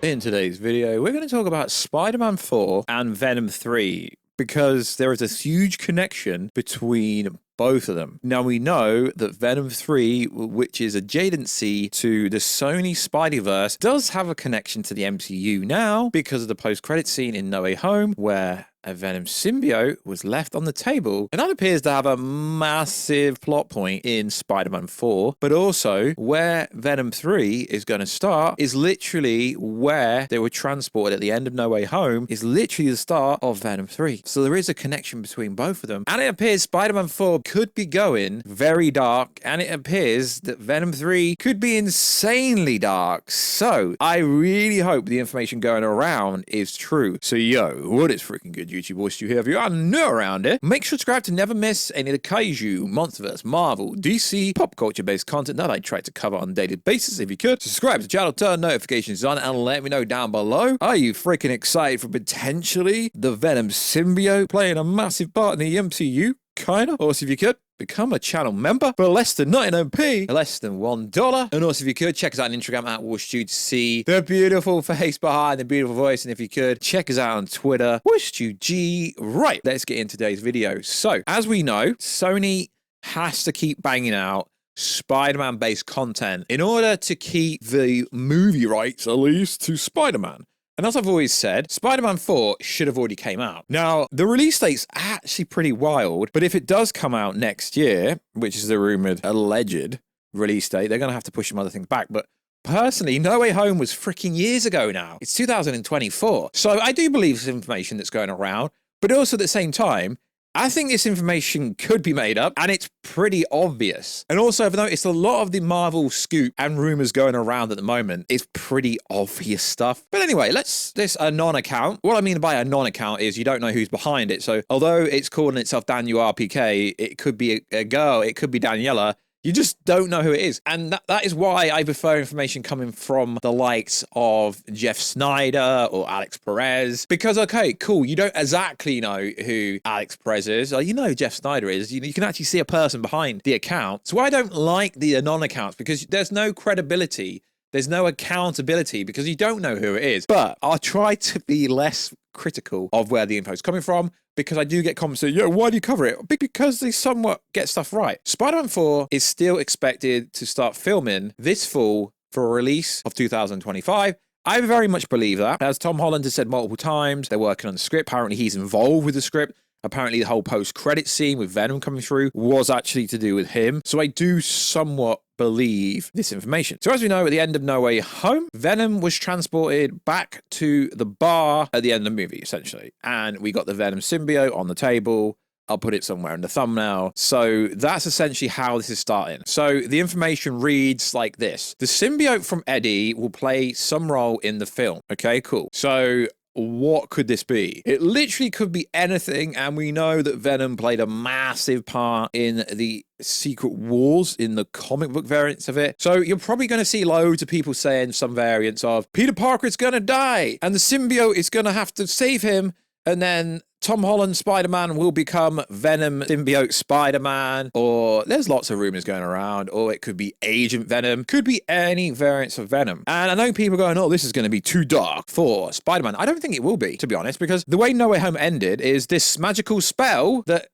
In today's video, we're going to talk about Spider-Man 4 and Venom 3 because there is a huge connection between both of them. Now we know that Venom 3, which is adjacency to the Sony Spideyverse, does have a connection to the MCU now because of the post-credit scene in No Way Home where a Venom symbiote was left on the table, and that appears to have a massive plot point in Spider-Man 4, but also where Venom 3 is going to start is literally where they were transported at the end of No Way Home is literally the start of Venom 3. So there is a connection between both of them, and it appears Spider-Man 4 could be going very dark, and it appears that Venom 3 could be insanely dark. So I really hope the information going around is true. So yo, what is freaking good YouTube Warstu here? If you are new around it, make sure to subscribe to never miss any of the Kaiju, Monsterverse, Marvel, DC, pop culture based content that I try to cover on a daily basis. If you could, subscribe to the channel, turn notifications on, and let me know down below. Are you freaking excited for potentially the Venom symbiote playing a massive part in the MCU? Kinda. Also, if you could, become a channel member for less than 99p, less than $1. And also, if you could, check us out on Instagram at Warstu to see the beautiful face behind the beautiful voice. And if you could, check us out on Twitter, WarstuG. Right, let's get into today's video. So, as we know, Sony has to keep banging out Spider-Man based content in order to keep the movie rights, at least, to Spider-Man. And as I've always said, Spider-Man 4 should have already came out. Now, the release date's actually pretty wild, but if it does come out next year, which is the rumored, alleged release date, they're going to have to push some other things back. But personally, No Way Home was freaking years ago now. It's 2024. So I do believe this information that's going around, but also at the same time, I think this information could be made up, and it's pretty obvious. And also, I've noticed a lot of the Marvel scoop and rumors going around at the moment is pretty obvious stuff. But anyway, this Anon account. What I mean by Anon account is you don't know who's behind it. So although it's calling itself Daniel RPK, it could be a girl, it could be Daniela. You just don't know who it is. And that is why I prefer information coming from the likes of Jeff Snyder or Alex Perez. Because, okay, cool, you don't exactly know who Alex Perez is. Or you know who Jeff Snyder is. You can actually see a person behind the account. So I don't like the Anon accounts because there's no credibility. There's no accountability because you don't know who it is. But I'll try to be less critical of where the info is coming from because I do get comments saying, yo, why do you cover it? Because they somewhat get stuff right. Spider-Man 4 is still expected to start filming this fall for a release of 2025. I very much believe that. As Tom Holland has said multiple times, they're working on the script. Apparently he's involved with the script. Apparently the whole post-credit scene with Venom coming through was actually to do with him. So I do somewhat believe this information. So as we know, at the end of No Way Home, Venom was transported back to the bar at the end of the movie, essentially. And we got the Venom symbiote on the table. I'll put it somewhere in the thumbnail. So that's essentially how this is starting. So the information reads like this. The symbiote from Eddie will play some role in the film. Okay, cool. So what could this be? It literally could be anything, and we know that Venom played a massive part in the Secret Wars in the comic book variants of it. So you're probably going to see loads of people saying some variants of Peter Parker is going to die and the symbiote is going to have to save him, and then Tom Holland Spider-Man will become Venom symbiote Spider-Man, or there's lots of rumors going around, or it could be Agent Venom, could be any variants of Venom. And I know people are going, oh, this is going to be too dark for Spider-Man. I don't think it will be, to be honest, because the way No Way Home ended is this magical spell that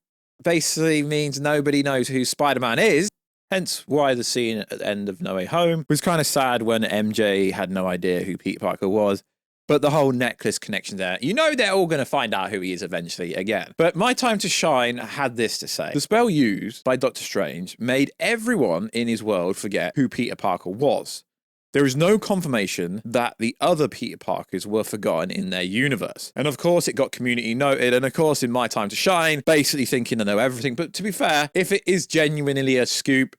basically means nobody knows who Spider-Man is. Hence why the scene at the end of No Way Home was kind of sad when MJ had no idea who Peter Parker was. But the whole necklace connection there, you know they're all going to find out who he is eventually again. But My Time to Shine had this to say. The spell used by Doctor Strange made everyone in his world forget who Peter Parker was. There is no confirmation that the other Peter Parkers were forgotten in their universe. And of course, it got community noted. And of course, in My Time to Shine, basically thinking to know everything. But to be fair, if it is genuinely a scoop,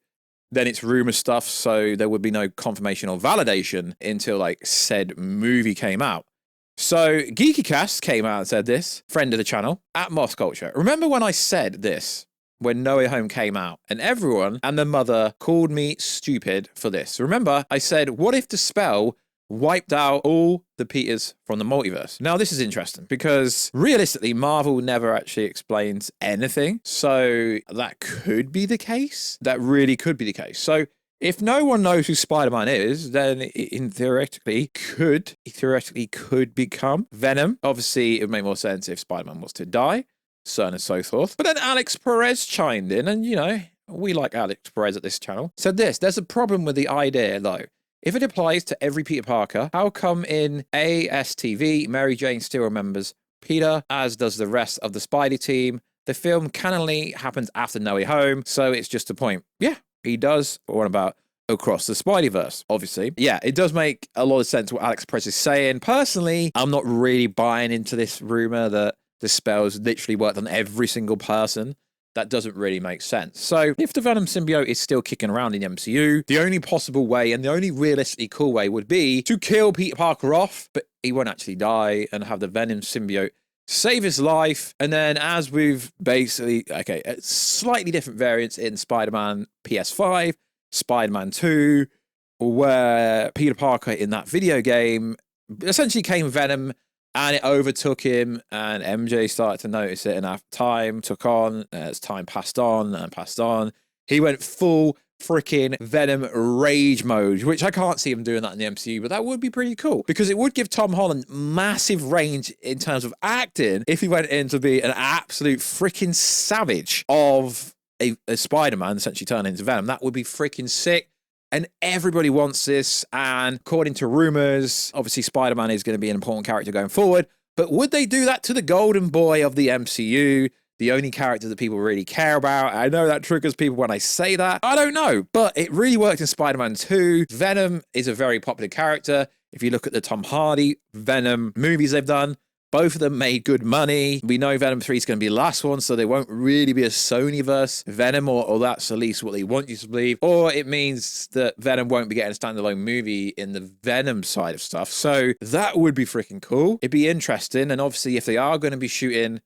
then it's rumor stuff, so there would be no confirmation or validation until like said movie came out. So GeekyCast came out and said this, friend of the channel, at MossCulture. Remember when I said this when No Way Home came out and everyone and their mother called me stupid for this? Remember I said, what if the spell wiped out all the Peters from the multiverse? Now, this is interesting because realistically, Marvel never actually explains anything. So that could be the case. That really could be the case. So If no one knows who Spider-Man is, then it theoretically could become Venom. Obviously, it would make more sense if Spider-Man was to die, so on and so forth. But then Alex Perez chimed in, and you know, we like Alex Perez at this channel. Said this: there's a problem with the idea, though. If it applies to every Peter Parker, how come in ASTV, Mary Jane still remembers Peter, as does the rest of the Spidey team? The film canonly happens after No Way Home, so it's just a point. Yeah, he does. What about across the Spideyverse? Obviously. Yeah, it does make a lot of sense what Alex Perez is saying. Personally, I'm not really buying into this rumor that the spells literally worked on every single person. That doesn't really make sense. So if the Venom symbiote is still kicking around in the MCU, the only possible way and the only realistically cool way would be to kill Peter Parker off, but he won't actually die, and have the Venom symbiote save his life. And then, as we've basically, slightly different variants in Spider-Man PS5, Spider-Man 2, where Peter Parker in that video game essentially came Venom, and it overtook him, and MJ started to notice it, and after time took on, as time passed on and passed on, he went full freaking Venom rage mode, which I can't see him doing that in the MCU, but that would be pretty cool, because it would give Tom Holland massive range in terms of acting if he went in to be an absolute freaking savage of a Spider-Man, essentially turning into Venom. That would be freaking sick. And everybody wants this, and according to rumors, obviously Spider-Man is going to be an important character going forward, but would they do that to the golden boy of the MCU, the only character that people really care about? I know that triggers people when I say that. I don't know, but it really worked in Spider-Man 2. Venom is a very popular character. If you look at the Tom Hardy Venom movies they've done, both of them made good money. We know Venom 3 is going to be the last one, so they won't really be a Sony-verse Venom, or that's at least what they want you to believe. Or it means that Venom won't be getting a standalone movie in the Venom side of stuff. So that would be freaking cool. It'd be interesting. And obviously, if they are going to be shooting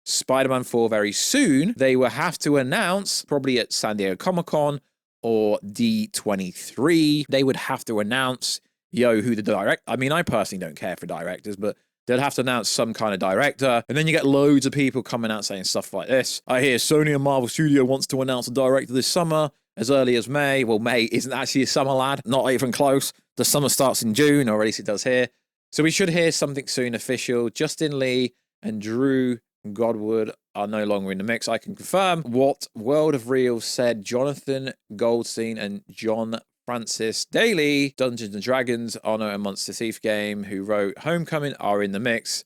Spider-Man 4 very soon, they will have to announce, probably at San Diego Comic-Con or D23, they would have to announce, who the director. I mean, I personally don't care for directors, but they'll have to announce some kind of director, and then you get loads of people coming out saying stuff like this. I hear Sony and Marvel Studio wants to announce a director this summer, as early as May. Well, May isn't actually a summer, lad. Not even close. The summer starts in June, or at least it does here. So we should hear something soon official. Justin Lee and Drew Godwood are no longer in the mix. I can confirm what World of Real said. Jonathan Goldstein and John Francis Daly, Dungeons & Dragons, Honor and Monster Thief game, who wrote Homecoming, are in the mix.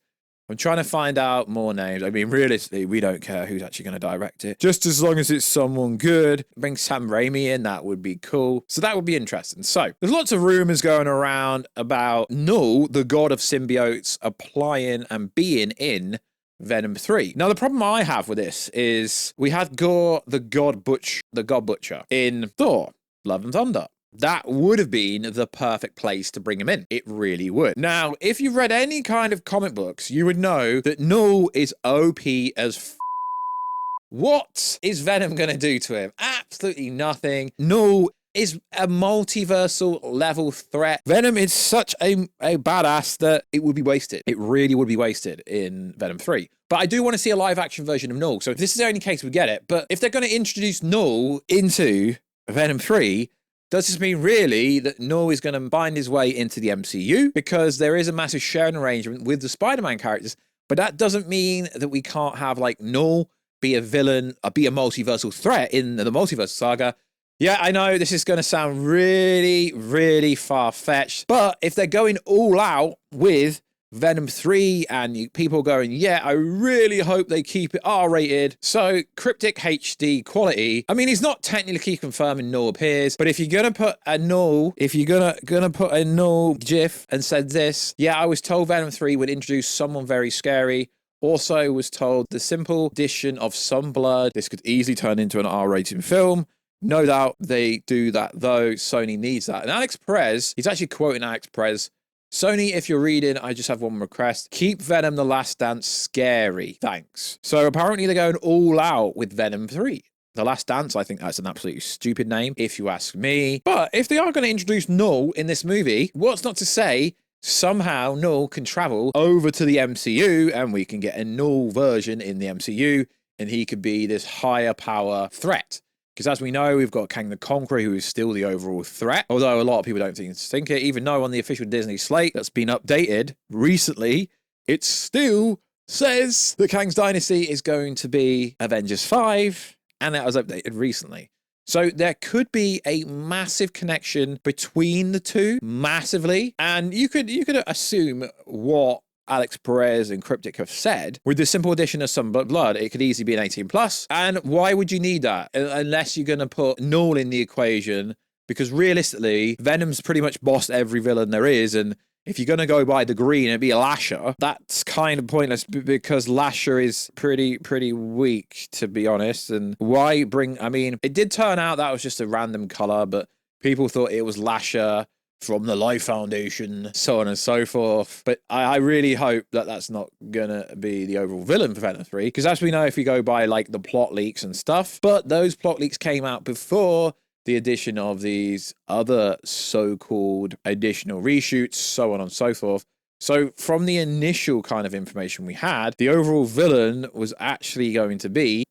I'm trying to find out more names. I mean, realistically, we don't care who's actually going to direct it. Just as long as it's someone good. Bring Sam Raimi in, that would be cool. So that would be interesting. So there's lots of rumors going around about KNULL, the god of symbiotes, applying and being in Venom 3. Now, the problem I have with this is we had Gore, the God Butcher, in Thor, Love and Thunder. That would have been the perfect place to bring him in. It really would. Now, if you've read any kind of comic books, you would know that KNULL is OP as f. What is Venom going to do to him? Absolutely nothing. KNULL is a multiversal level threat. Venom is such a badass that it would be wasted. It really would be wasted in Venom 3. But I do want to see a live action version of KNULL. So if this is the only case we get it. But if they're going to introduce KNULL into Venom 3, does this mean really that KNULL is going to bind his way into the MCU? Because there is a massive sharing arrangement with the Spider-Man characters, but that doesn't mean that we can't have like KNULL be a villain, or be a multiversal threat in the multiverse saga. Yeah, I know this is going to sound really, really far-fetched, but if they're going all out with Venom 3 and people going, yeah, I really hope they keep it R-rated. So cryptic HD quality. I mean, he's not technically confirming KNULL appears, but if you're going to put a KNULL, if you're gonna put a KNULL GIF and said this, yeah, I was told Venom 3 would introduce someone very scary. Also was told the simple addition of some blood. This could easily turn into an R-rated film. No doubt they do that though. Sony needs that. And Alex Perez, he's actually quoting Alex Perez. Sony, if you're reading, I just have one request. Keep Venom The Last Dance scary. Thanks. So apparently they're going all out with Venom 3. The Last Dance, I think that's an absolutely stupid name, if you ask me. But if they are going to introduce KNULL in this movie, what's not to say somehow KNULL can travel over to the MCU and we can get a KNULL version in the MCU and he could be this higher power threat. Because as we know, we've got Kang the Conqueror, who is still the overall threat. Although a lot of people don't think it, even though on the official Disney slate that's been updated recently, it still says that Kang's Dynasty is going to be Avengers 5, and that was updated recently. So there could be a massive connection between the two, massively. And you could assume what Alex Perez and Cryptic have said, with the simple addition of some blood, it could easily be an 18+. And why would you need that? Unless you're going to put KNULL in the equation, because realistically, Venom's pretty much bossed every villain there is, and if you're going to go by the green and be a Lasher, that's kind of pointless because Lasher is pretty weak, to be honest. And why bring, I mean, it did turn out that was just a random color, but people thought it was Lasher from the Life Foundation, so on and so forth. But I really hope that that's not gonna be the overall villain for Venom 3, because as we know, if we go by like the plot leaks and stuff, but those plot leaks came out before the addition of these other so-called additional reshoots, so on and so forth. So from the initial kind of information we had, the overall villain was actually going to be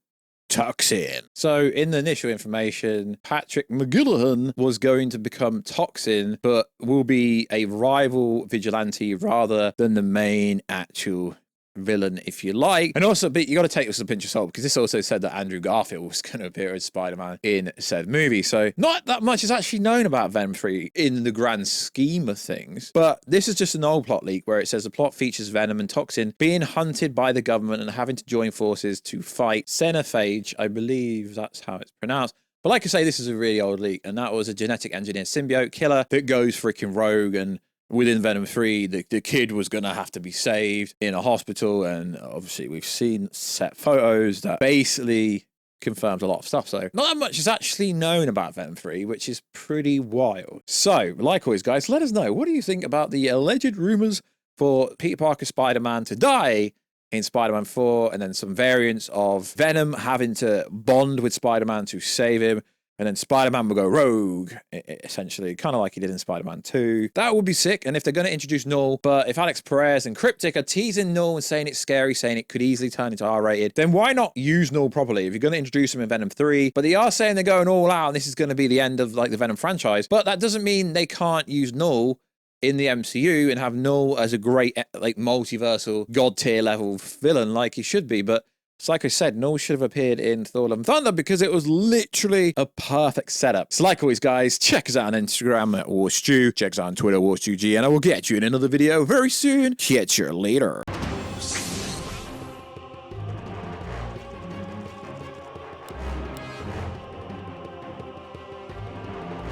Toxin. So in the initial information, Patrick McGillihan was going to become Toxin, but will be a rival vigilante rather than the main actual villain, if you like. And also, but you got to take this with a pinch of salt, because this also said that Andrew Garfield was going to appear as Spider-Man in said movie. So not that much is actually known about Venom 3 in the grand scheme of things. But this is just an old plot leak where it says the plot features Venom and Toxin being hunted by the government and having to join forces to fight Xenophage. I believe that's how it's pronounced. But like I say, this is a really old leak, and that was a genetic engineered symbiote killer that goes freaking rogue. And within Venom 3, the kid was going to have to be saved in a hospital. And obviously we've seen set photos that basically confirms a lot of stuff. So not that much is actually known about Venom 3, which is pretty wild. So like always, guys, let us know. What do you think about the alleged rumors for Peter Parker Spider-Man to die in Spider-Man 4, and then some variants of Venom having to bond with Spider-Man to save him? And then Spider-Man will go rogue, essentially, kind of like he did in Spider-Man 2. That would be sick. And if they're going to introduce KNULL, but if Alex Perez and Cryptic are teasing KNULL and saying it's scary, saying it could easily turn into R-rated, then why not use KNULL properly? If you're going to introduce him in Venom 3, but they are saying they're going all out, and this is going to be the end of like the Venom franchise. But that doesn't mean they can't use KNULL in the MCU and have KNULL as a great, like, multiversal god tier level villain like he should be. But it's like I said, KNULL should have appeared in Thor: Love and Thunder because it was literally a perfect setup. So like always, guys, check us out on Instagram at Warstu. Check us out on Twitter, WarstuG, and I will get you in another video very soon. Catch you later.